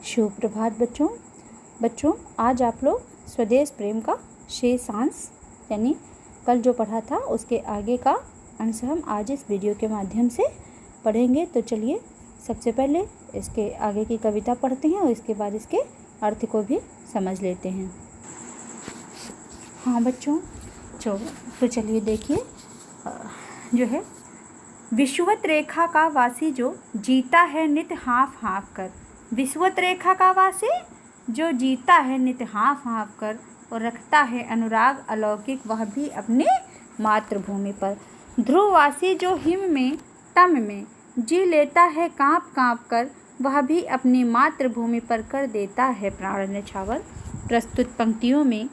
शुभ प्रभात बच्चों आज आप लोग स्वदेश प्रेम का शेषांश यानी कल जो पढ़ा था उसके आगे का अंश हम आज इस वीडियो के माध्यम से पढ़ेंगे। तो चलिए सबसे पहले इसके आगे की कविता पढ़ते हैं और इसके बाद इसके अर्थ को भी समझ लेते हैं। हाँ बच्चों, तो चलिए देखिए जो है, विषुवत रेखा का वासी जो जीता है नित हाँफ हाँफ कर। विषुवत रेखा का वासी जो जीता है नित हाँफ हाँफ कर और रखता है अनुराग अलौकिक, वह भी अपनी मातृभूमि पर। ध्रुववासी जो हिम में तम में जी लेता है काँप काँप कर, वह भी अपनी मातृभूमि पर कर देता है प्राण न्यौछावर। प्रस्तुत पंक्तियों में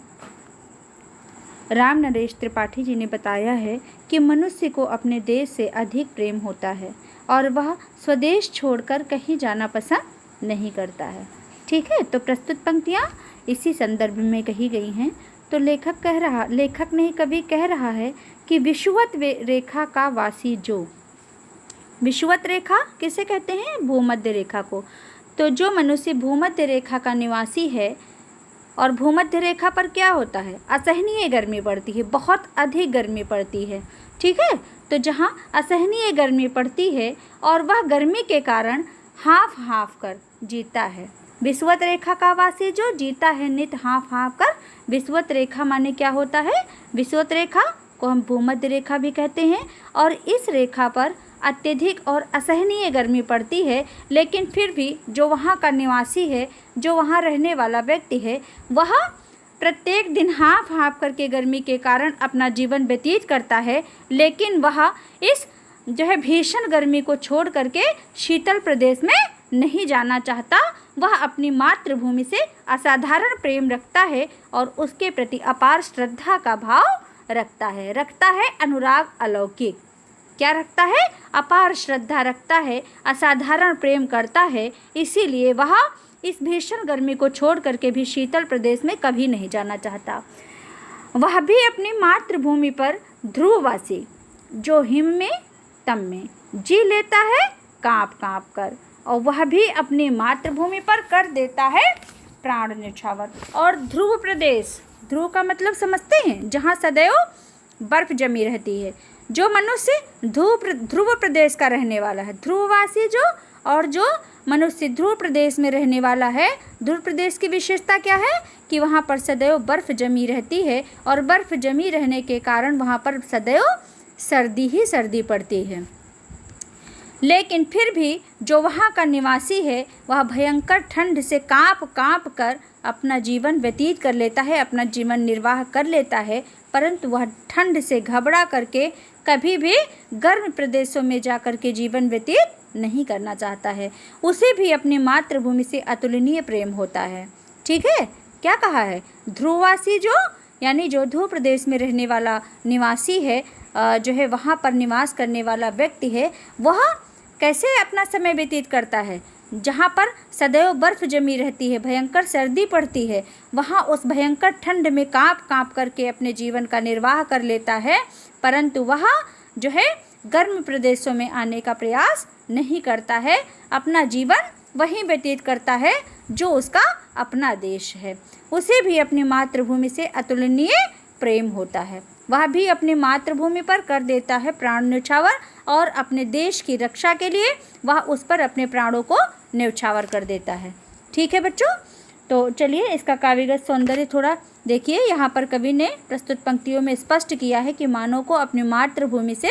राम नरेश त्रिपाठी जी ने बताया है कि मनुष्य को अपने देश से अधिक प्रेम होता है और वह स्वदेश छोड़कर कहीं जाना पसंद नहीं करता है। ठीक है, तो प्रस्तुत पंक्तियाँ इसी संदर्भ में कही गई हैं। तो कवि कह रहा है कि विषुवत रेखा का वासी जो, विषुवत रेखा किसे कहते हैं? भूमध्य रेखा को। तो जो मनुष्य भूमध्य रेखा का निवासी है, और भूमध्य रेखा पर क्या होता है? असहनीय गर्मी पड़ती है, बहुत अधिक गर्मी पड़ती है। ठीक है, तो जहाँ असहनीय गर्मी पड़ती है और वह गर्मी के कारण हाँफ हाँफ कर जीता है। विषुवत रेखा का वासी जो जीता है नित हाँफ हाँफ कर। विषुवत रेखा माने क्या होता है? विषुवत रेखा को हम भूमध्य रेखा भी कहते हैं और इस रेखा पर अत्यधिक और असहनीय गर्मी पड़ती है, लेकिन फिर भी जो वहाँ का निवासी है, जो वहाँ रहने वाला व्यक्ति है, वह प्रत्येक दिन हाँफ हाँफ करके गर्मी के कारण अपना जीवन व्यतीत करता है। लेकिन वह इस जो है भीषण गर्मी को छोड़ करके शीतल प्रदेश में नहीं जाना चाहता। वह अपनी मातृभूमि से असाधारण प्रेम रखता है और उसके प्रति अपार श्रद्धा का भाव रखता है अनुराग अलौकिक। क्या रखता है? अपार श्रद्धा रखता है, असाधारण प्रेम करता है। इसीलिए वह इस भीषण गर्मी को छोड़ करके भी शीतल प्रदेश में कभी नहीं जाना चाहता। वह भी अपनी मातृभूमि पर ध्रुववासी जो हिम में तम में जी लेता है काँप काँप कर, और वह भी अपनी मातृभूमि पर कर देता है प्राण न्यौछावर। और ध्रुव प्रदेश, ध्रुव का मतलब समझते हैं? जहाँ सदैव बर्फ जमी रहती है। जो मनुष्य ध्रुव प्रदेश का रहने वाला है, ध्रुववासी जो, और जो मनुष्य ध्रुव प्रदेश में रहने वाला है, ध्रुव प्रदेश की विशेषता क्या है? कि वहाँ पर सदैव बर्फ जमी रहती है और बर्फ जमी रहने के कारण वहाँ पर सदैव सर्दी ही सर्दी पड़ती है। लेकिन फिर भी जो वहाँ का निवासी है, वह भयंकर ठंड से काँप काँप कर अपना जीवन व्यतीत कर लेता है, अपना जीवन निर्वाह कर लेता है। परंतु वह ठंड से घबरा करके कभी भी गर्म प्रदेशों में जा कर के जीवन व्यतीत नहीं करना चाहता है। उसे भी अपनी मातृभूमि से अतुलनीय प्रेम होता है। ठीक है, क्या कहा है? ध्रुववासी जो, यानी जो ध्रुव प्रदेश में रहने वाला निवासी है, जो है वहाँ पर निवास करने वाला व्यक्ति है, वह कैसे अपना समय व्यतीत करता है? जहाँ पर सदैव बर्फ जमी रहती है, भयंकर सर्दी पड़ती है, वहाँ उस भयंकर ठंड में काँप काँप करके अपने जीवन का निर्वाह कर लेता है। परंतु वह जो है गर्म प्रदेशों में आने का प्रयास नहीं करता है, अपना जीवन वहीं व्यतीत करता है जो उसका अपना देश है। उसे भी अपनी मातृभूमि से अतुलनीय प्रेम होता है। वह भी अपनी मातृभूमि पर कर देता है प्राण न्यौछावर और अपने देश की रक्षा के लिए वह उस पर अपने प्राणों को न्यौछावर कर देता है। ठीक है बच्चों, तो चलिए इसका काव्यगत सौंदर्य थोड़ा देखिए। यहाँ पर कवि ने प्रस्तुत पंक्तियों में स्पष्ट किया है कि मानव को अपनी मातृभूमि से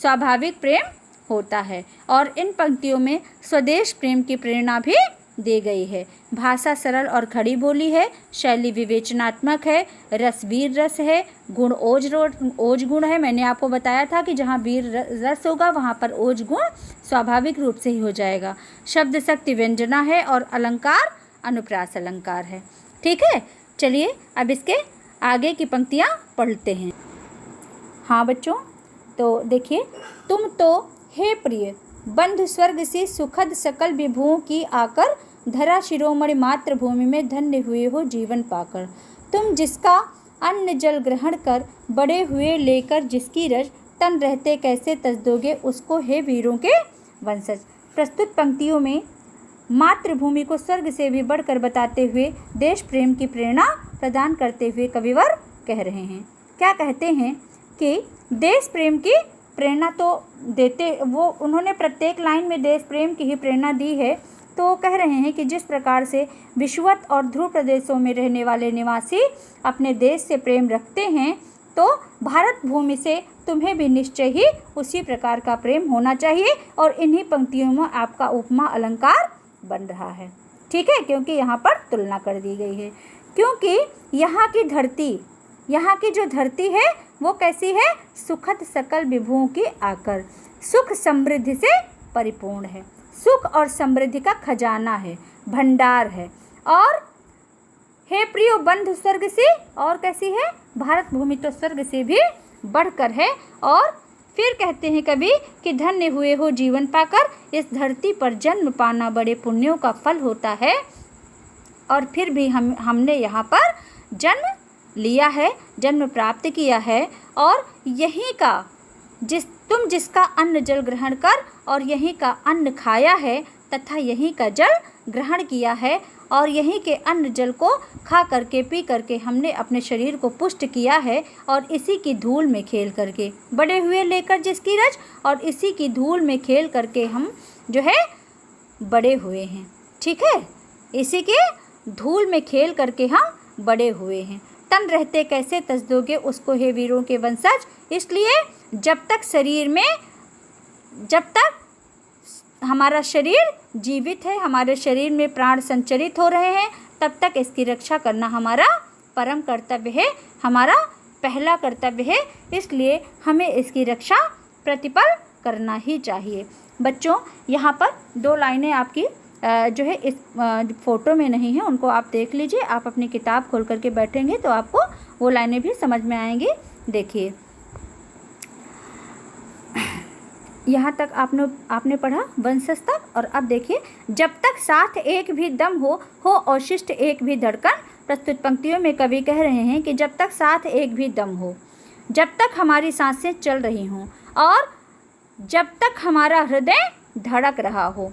स्वाभाविक प्रेम होता है और इन पंक्तियों में स्वदेश प्रेम की प्रेरणा भी दी गई है। भाषा सरल और खड़ी बोली है, शैली विवेचनात्मक है, रस वीर रस है, गुण ओज गुण है। मैंने आपको बताया था कि जहाँ वीर रस होगा वहाँ पर ओज गुण स्वाभाविक रूप से ही हो जाएगा। शब्द शक्ति व्यंजना है और अलंकार अनुप्रास अलंकार है। ठीक है, चलिए अब इसके आगे की पंक्तियाँ पढ़ते हैं। हाँ बच्चों, तो देखिए, तुम तो हे प्रिय बंधु स्वर्ग से सुखद सकल विभुओं की आकर धरा शिरोमणि मातृभूमि में धन्य हुए हो जीवन पाकर। तुम जिसका अन्न जल ग्रहण कर बड़े हुए लेकर जिसकी रज तन रहते कैसे तज दोगे उसको हे वीरों के वंशज। प्रस्तुत पंक्तियों में मातृभूमि को स्वर्ग से भी बढ़कर बताते हुए देश प्रेम की प्रेरणा प्रदान करते हुए कविवर कह रहे हैं। क्या कहते हैं कि देश प्रेम की प्रेरणा तो देते, वो उन्होंने प्रत्येक लाइन में देश प्रेम की ही प्रेरणा दी है। तो वो कह रहे हैं कि जिस प्रकार से विषुवत और ध्रुव प्रदेशों में रहने वाले निवासी अपने देश से प्रेम रखते हैं, तो भारत भूमि से तुम्हें भी निश्चय ही उसी प्रकार का प्रेम होना चाहिए। और इन्हीं पंक्तियों में आपका उपमा अलंकार बन रहा है। ठीक है, क्योंकि यहाँ पर तुलना कर दी गई है। क्योंकि यहाँ की जो धरती है वो कैसी है? सुखद सकल विभुओं की आकर, सुख समृद्धि से परिपूर्ण है, सुख और समृद्धि का खजाना है, भंडार है। और हे प्रियो बंधु स्वर्ग से और कैसी है? भारत भूमि तो स्वर्ग से भी बढ़कर है। और फिर कहते हैं कवि कि धन्य हुए हो जीवन पाकर, इस धरती पर जन्म पाना बड़े पुण्यों का फल होता है। और फिर भी हमने यहाँ पर जन्म लिया है, जन्म प्राप्त किया है। और यहीं का जिसका अन्न जल ग्रहण कर और यहीं का अन्न खाया है तथा यहीं का जल ग्रहण किया है और यहीं के अन्न जल को खा करके पी करके हमने अपने शरीर को पुष्ट किया है। और इसी की धूल में खेल करके बड़े हुए लेकर जिसकी रज, और इसी की धूल में खेल करके हम जो है बड़े हुए हैं। ठीक है, इसी के धूल में खेल करके हम बड़े हुए हैं। तन रहते कैसे तज दोगे उसको हे वीरों के वंशज। इसलिए जब तक हमारा शरीर जीवित है, हमारे शरीर में प्राण संचरित हो रहे हैं, तब तक इसकी रक्षा करना हमारा परम कर्तव्य है, हमारा पहला कर्तव्य है। इसलिए हमें इसकी रक्षा प्रतिपल करना ही चाहिए। बच्चों, यहाँ पर 2 लाइनें आपकी जो है इस फ़ोटो में नहीं है, उनको आप देख लीजिए। आप अपनी किताब खोल करके बैठेंगे तो आपको वो लाइनें भी समझ में आएंगी। देखिए, यहाँ तक आपने पढ़ा वंशज तक। और अब देखिए, जब तक साथ एक भी दम हो अवशिष्ट एक भी धड़कन। प्रस्तुत पंक्तियों में कवि कह रहे हैं कि जब तक साथ एक भी दम हो, जब तक हमारी सांसें चल रही हों और जब तक हमारा हृदय धड़क रहा हो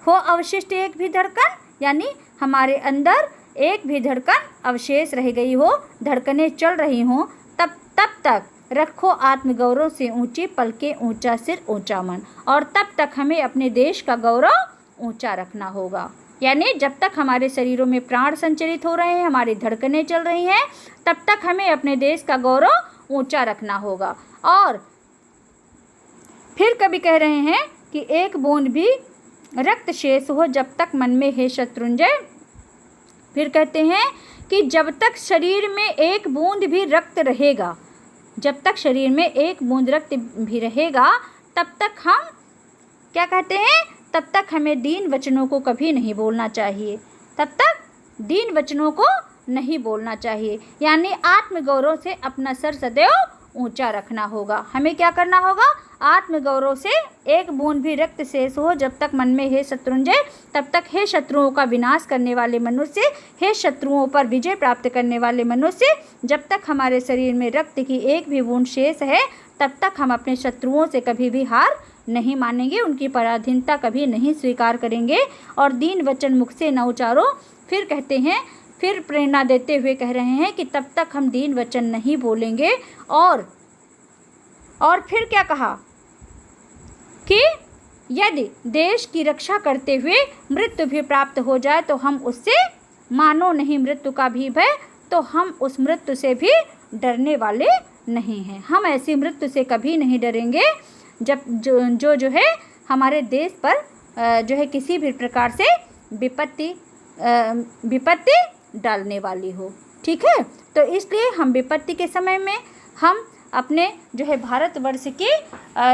अवशिष्ट एक भी धड़कन, यानी हमारे अंदर एक भी धड़कन अवशेष रह गई हो, धड़कनें चल रही हों, तब तक रखो आत्मगौरव से ऊंची पलके, ऊंचा सिर ऊंचा मन। और तब तक हमें अपने देश का गौरव ऊंचा रखना होगा। यानी जब तक हमारे शरीरों में प्राण संचरित हो रहे हैं, हमारी धड़कनें चल रही हैं, तब तक हमें अपने देश का गौरव ऊंचा रखना होगा। और फिर कभी कह रहे हैं कि एक बूंद भी रक्त शेष हो जब तक मन में है शत्रुंजय। फिर कहते हैं कि जब तक शरीर में एक बूंद भी रक्त रहेगा, जब तक शरीर में एक बूंद रक्त भी रहेगा, तब तक हम क्या कहते हैं? तब तक हमें दीन वचनों को कभी नहीं बोलना चाहिए, तब तक दीन वचनों को नहीं बोलना चाहिए। यानी आत्मगौरव से अपना सर सदैव ऊंचा रखना होगा। हमें क्या करना होगा? आत्मगौरव से एक बूंद भी रक्त शेष हो जब तक मन में है शत्रुंजय, तब तक हे शत्रुओं का विनाश करने वाले मनुष्य, हे शत्रुओं पर विजय प्राप्त करने वाले मनुष्य, जब तक हमारे शरीर में रक्त की एक भी बूंद शेष है, तब तक हम अपने शत्रुओं से कभी भी हार नहीं मानेंगे, उनकी पराधीनता कभी नहीं स्वीकार करेंगे और दीन वचन मुख से न उचारो। फिर कहते हैं, फिर प्रेरणा देते हुए कह रहे हैं कि तब तक हम दीन वचन नहीं बोलेंगे। और फिर क्या कहा कि यदि देश की रक्षा करते हुए मृत्यु भी प्राप्त हो जाए तो हम उससे मानो नहीं मृत्यु का भी भय, तो हम उस मृत्यु से भी डरने वाले नहीं हैं। हम ऐसी मृत्यु से कभी नहीं डरेंगे जब जो है हमारे देश पर जो है किसी भी प्रकार से विपत्ति डालने वाली हो। ठीक है, तो इसलिए हम विपत्ति के समय में हम अपने जो है भारतवर्ष की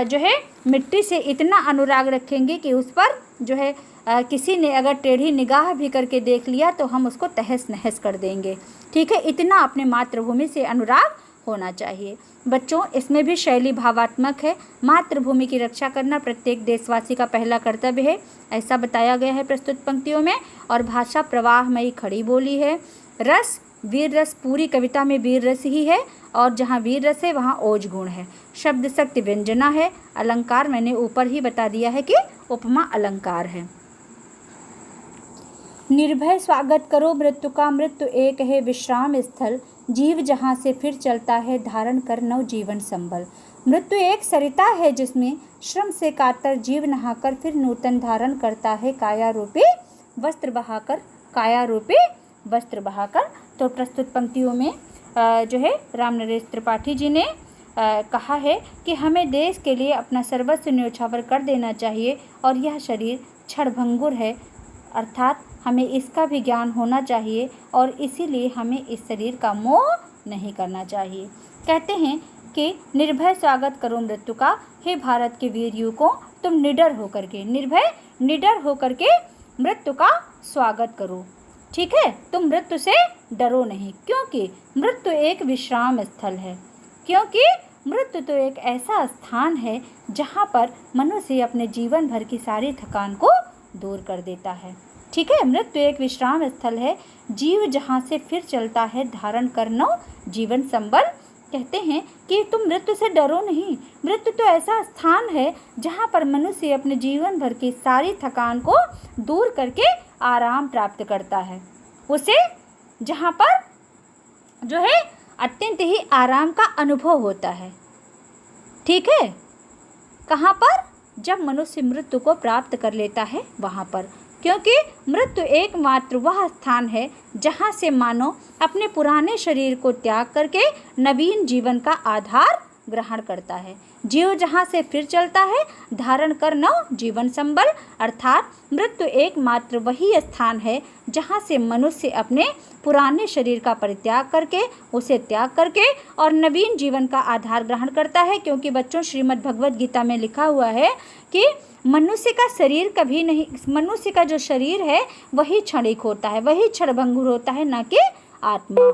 जो है मिट्टी से इतना अनुराग रखेंगे कि उस पर जो है किसी ने अगर टेढ़ी निगाह भी करके देख लिया तो हम उसको तहस नहस कर देंगे। ठीक है, इतना अपने मातृभूमि से अनुराग होना चाहिए। बच्चों, इसमें भी शैली भावात्मक है। मातृभूमि की रक्षा करना प्रत्येक देशवासी का पहला कर्तव्य है, ऐसा बताया गया है प्रस्तुत पंक्तियों में। और भाषा प्रवाहमयी खड़ी बोली है। रस, वीर रस, पूरी कविता में वीर रस ही है और जहाँ वीर रस है वहाँ ओज गुण है। शब्द शक्ति व्यंजना है। अलंकार मैंने ऊपर ही बता दिया है कि उपमा अलंकार है। निर्भय स्वागत करो मृत्यु का, मृत्यु एक है विश्राम स्थल, जीव जहाँ से फिर चलता है धारण कर नव जीवन संबल। मृत्यु एक सरिता है जिसमें श्रम से कातर जीव नहाकर फिर नूतन धारण करता है काया रूपी वस्त्र बहाकर, काया रूपी वस्त्र बहाकर। तो प्रस्तुत पंक्तियों में जो है राम नरेश त्रिपाठी जी ने कहा है कि हमें देश के लिए अपना सर्वस्व न्योछावर कर देना चाहिए और यह शरीर क्षणभंगुर है, अर्थात हमें इसका भी ज्ञान होना चाहिए और इसीलिए हमें इस शरीर का मोह नहीं करना चाहिए। कहते हैं कि निर्भय स्वागत करो मृत्यु का, हे भारत के वीर युवकों तुम निडर होकर के, निर्भय निडर होकर के मृत्यु का स्वागत करो। ठीक है, तुम मृत्यु से डरो नहीं, क्योंकि मृत्यु एक विश्राम स्थल है, क्योंकि मृत्यु तो एक ऐसा स्थान है जहाँ पर मनुष्य अपने जीवन भर की सारी थकान को दूर कर देता है। ठीक है, मृत्यु एक विश्राम स्थल है, जीव जहाँ से फिर चलता है धारण कर नव जीवन संबल। कहते हैं कि तुम मृत्यु से डरो नहीं, मृत्यु तो ऐसा स्थान है जहाँ पर मनुष्य अपने जीवन भर की सारी थकान को दूर करके आराम प्राप्त करता है, उसे जहाँ पर जो है अत्यंत ही आराम का अनुभव होता है। ठीक है, कहाँ पर? जब मनुष्य मृत्यु को प्राप्त कर लेता है वहाँ पर, क्योंकि मृत्यु एकमात्र वह स्थान है जहाँ से मानव अपने पुराने शरीर को त्याग करके नवीन जीवन का आधार ग्रहण करता है। जीव जहाँ से फिर चलता है धारण कर नव जीवन संबल, अर्थात मृत्यु एकमात्र वही स्थान है जहाँ से मनुष्य अपने पुराने शरीर का परित्याग करके, उसे त्याग करके और नवीन जीवन का आधार ग्रहण करता है। क्योंकि बच्चों श्रीमद् भगवद गीता में लिखा हुआ है कि मनुष्य का शरीर कभी नहीं, मनुष्य का जो शरीर है वही क्षणिक होता है, वही क्षणभंगुर होता है, ना कि आत्मा।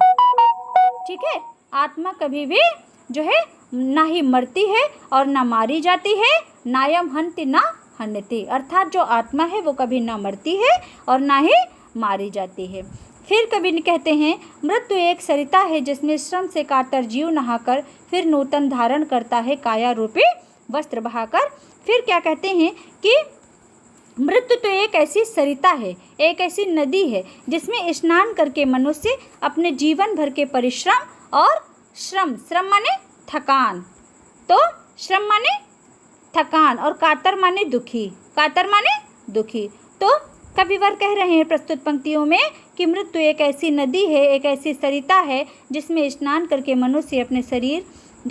ठीक है, आत्मा कभी भी जो है ना ही मरती है और ना मारी जाती है, नायम हन्ति ना हन्यति, अर्थात जो आत्मा है वो कभी ना मरती है और ना ही मारी जाती है। फिर कभी कहते हैं मृत्यु एक सरिता है जिसमें श्रम से कातर जीव नहाकर फिर नूतन धारण करता है काया रूपी वस्त्र बहाकर। फिर क्या कहते हैं कि मृत्यु तो एक ऐसी सरिता है, एक ऐसी नदी है जिसमें स्नान करके मनुष्य अपने जीवन भर के परिश्रम और श्रम माने थकान, तो श्रम माने थकान और कातर माने दुखी, कातर माने दुखी। तो कविवर कह रहे हैं प्रस्तुत पंक्तियों में कि मृत्यु एक ऐसी नदी है, एक ऐसी सरिता है जिसमें स्नान करके मनुष्य अपने शरीर,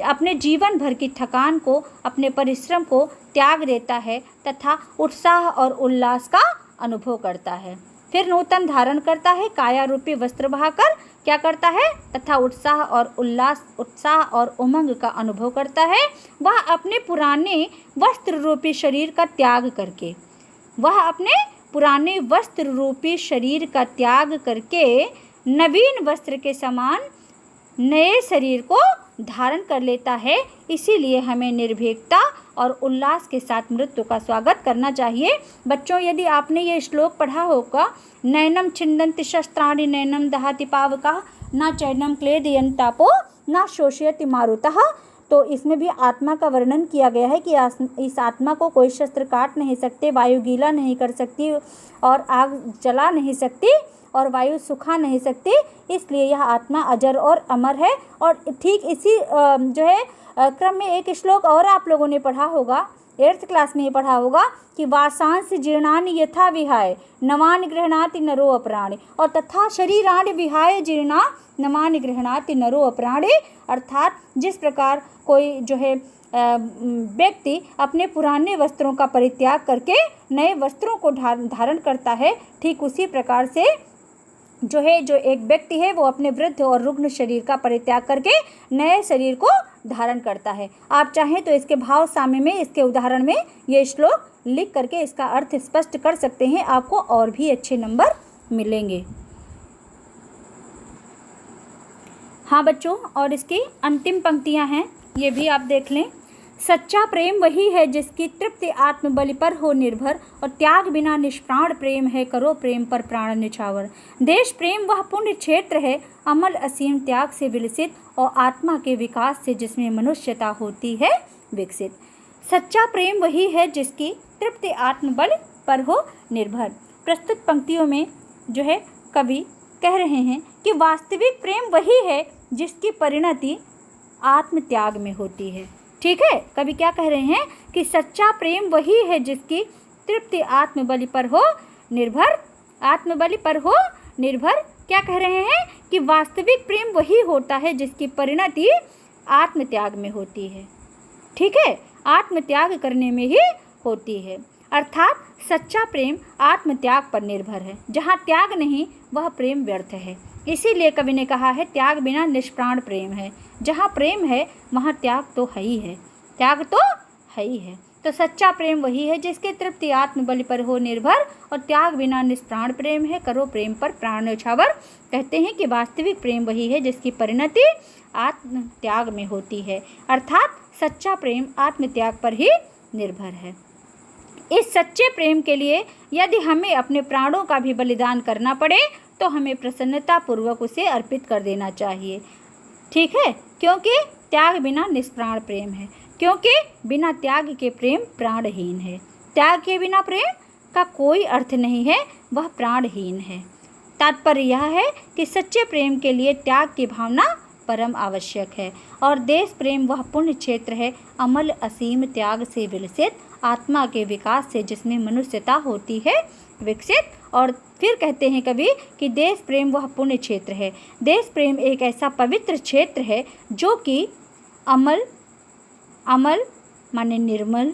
अपने जीवन भर की थकान को, अपने परिश्रम को त्याग देता है तथा उत्साह और उल्लास का अनुभव करता है। फिर नूतन धारण करता है काया रूपी वस्त्र बहाकर, क्या करता है? तथा उत्साह और उल्लास, उत्साह और उमंग का अनुभव करता है। वह अपने पुराने वस्त्र रूपी शरीर का त्याग करके, वह अपने पुराने वस्त्र रूपी शरीर का त्याग करके नवीन वस्त्र के समान नए शरीर को धारण कर लेता है। इसीलिए हमें निर्भीकता और उल्लास के साथ मृत्यु का स्वागत करना चाहिए। बच्चों, यदि आपने ये श्लोक पढ़ा होगा, नैनम छिन्दन्ति शस्त्राणि नैनम दहति पावकः न चैनम क्लेदयन्तापो न शोषयति मारुतः, तो इसमें भी आत्मा का वर्णन किया गया है कि इस आत्मा को कोई शस्त्र काट नहीं सकते, वायु गीला नहीं कर सकती और आग जला नहीं सकती और वायु सुखा नहीं सकती। इसलिए यह आत्मा अजर और अमर है। और ठीक इसी जो है क्रम में एक श्लोक और आप लोगों ने पढ़ा होगा, 8th क्लास में ही पढ़ा होगा कि वासांस जीर्णानि यथा विहाय नवानि गृह्णाति नरो अपराणि, और तथा शरीराणि विहाय जीर्णा नवानि गृह्णाति नरो अपराणि, अर्थात जिस प्रकार कोई जो है व्यक्ति अपने पुराने वस्त्रों का परित्याग करके नए वस्त्रों को धारण करता है, ठीक उसी प्रकार से जो एक व्यक्ति है वो अपने वृद्ध और रुग्ण शरीर का परित्याग करके नए शरीर को धारण करता है। आप चाहें तो इसके भाव साम्य में, इसके उदाहरण में ये श्लोक लिख करके इसका अर्थ स्पष्ट कर सकते हैं, आपको और भी अच्छे नंबर मिलेंगे। हाँ बच्चों, और इसकी अंतिम पंक्तियां हैं, ये भी आप देख लें। सच्चा प्रेम वही है जिसकी तृप्ति आत्मबलि पर हो निर्भर, और त्याग बिना निष्प्राण प्रेम है, करो प्रेम पर प्राण निछावर। देश प्रेम वह पुण्य क्षेत्र है, अमल असीम त्याग से विलसित, और आत्मा के विकास से जिसमें मनुष्यता होती है विकसित। सच्चा प्रेम वही है जिसकी तृप्ति आत्मबल पर हो निर्भर। प्रस्तुत पंक्तियों में जो है कवि कह रहे हैं कि वास्तविक प्रेम वही है जिसकी परिणति आत्मत्याग में होती है। ठीक है, कवि क्या कह रहे हैं कि सच्चा प्रेम वही है जिसकी तृप्ति आत्मबलि पर हो निर्भर। क्या कह रहे हैं कि वास्तविक प्रेम वही होता है जिसकी परिणति आत्मत्याग में होती है। ठीक है, आत्मत्याग करने में ही होती है, अर्थात सच्चा प्रेम आत्मत्याग पर निर्भर है। जहाँ त्याग नहीं वह प्रेम व्यर्थ है। इसीलिए कवि ने कहा है त्याग बिना निष्प्राण प्रेम है। जहाँ प्रेम है वहाँ त्याग तो है ही है, त्याग तो है ही है। तो सच्चा प्रेम वही है जिसकी तृप्ति आत्मबलि पर हो निर्भर, और त्याग बिना निष्प्राण प्रेम है, करो प्रेम पर प्राण न्यौछावर। कहते हैं कि वास्तविक प्रेम वही है जिसकी परिणति आत्मत्याग में होती है, अर्थात सच्चा प्रेम आत्मत्याग पर ही निर्भर है। इस सच्चे प्रेम के लिए यदि हमें अपने प्राणों का भी बलिदान करना पड़े तो हमें प्रसन्नता पूर्वक उसे अर्पित कर देना चाहिए। ठीक है, क्योंकि त्याग बिना निष्प्राण प्रेम है, क्योंकि बिना त्याग के प्रेम प्राणहीन है। त्याग के बिना प्रेम का कोई अर्थ नहीं है, वह प्राणहीन है। तात्पर्य यह है कि सच्चे प्रेम के लिए त्याग की भावना परम आवश्यक है, और देश प्रेम वह पुण्य क्षेत्र है अमल असीम त्याग से विलसित, आत्मा के विकास से जिसमें मनुष्यता होती है विकसित। और फिर कहते हैं कवि कि देश प्रेम वह पुण्य क्षेत्र है। देश प्रेम एक ऐसा पवित्र क्षेत्र है जो कि अमल माने निर्मल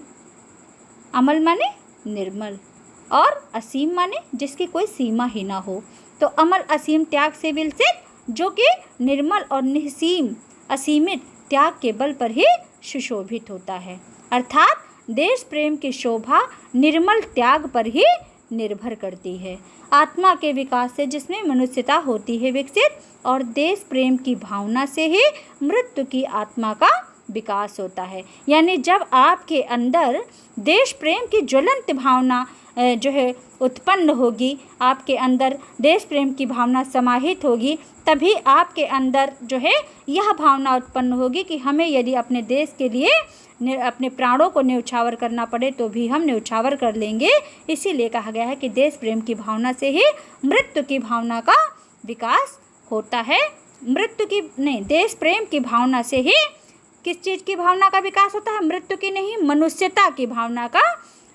और असीम माने जिसकी कोई सीमा ही ना हो। तो अमल असीम त्याग से विलसित, जो कि निर्मल और निःसीम असीमित त्याग के बल पर ही सुशोभित होता है, अर्थात देश प्रेम की शोभा निर्मल त्याग पर ही निर्भर करती है। आत्मा के विकास से जिसमें मनुष्यता होती है विकसित, और देश प्रेम की भावना से ही मृत्यु की आत्मा का विकास होता है। यानी जब आपके अंदर देश प्रेम की ज्वलंत भावना जो है उत्पन्न होगी, आपके अंदर देश प्रेम की भावना समाहित होगी, तभी आपके अंदर जो है यह भावना उत्पन्न होगी कि हमें यदि अपने देश के लिए अपने प्राणों को न्यौछावर करना पड़े तो भी हम न्यौछावर कर लेंगे। इसीलिए कहा गया है कि देश प्रेम की भावना से ही मृत्यु की भावना का विकास होता है। देश प्रेम की भावना से ही किस चीज़ की भावना का विकास होता है? मृत्यु की नहीं, मनुष्यता की भावना का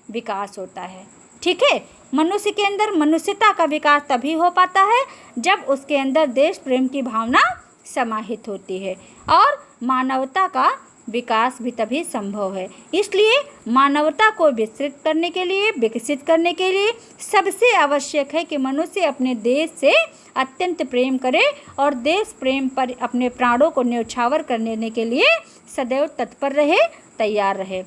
विकास होता है। ठीक है, मनुष्य के अंदर मनुष्यता का विकास तभी हो पाता है जब उसके अंदर देश प्रेम की भावना समाहित होती है, और मानवता का विकास भी तभी संभव है। इसलिए मानवता को विकसित करने के लिए सबसे आवश्यक है कि मनुष्य अपने देश से अत्यंत प्रेम करे और देश प्रेम पर अपने प्राणों को न्यौछावर करने के लिए सदैव तत्पर रहे, तैयार रहे।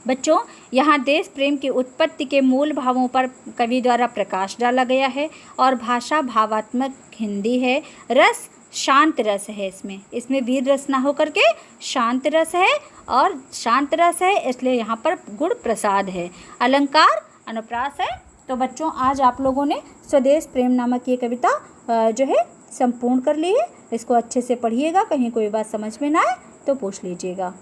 बच्चों, यहाँ देश प्रेम की उत्पत्ति के मूल भावों पर कवि द्वारा प्रकाश डाला गया है, और भाषा भावात्मक हिंदी है। रस शांत रस है, इसमें वीर रस ना होकर के शांत रस है, और शांत रस है इसलिए यहाँ पर गुण प्रसाद है। अलंकार अनुप्रास है। तो बच्चों, आज आप लोगों ने स्वदेश प्रेम नामक ये कविता जो है संपूर्ण कर ली है। इसको अच्छे से पढ़िएगा, कहीं कोई बात समझ में ना आए तो पूछ लीजिएगा।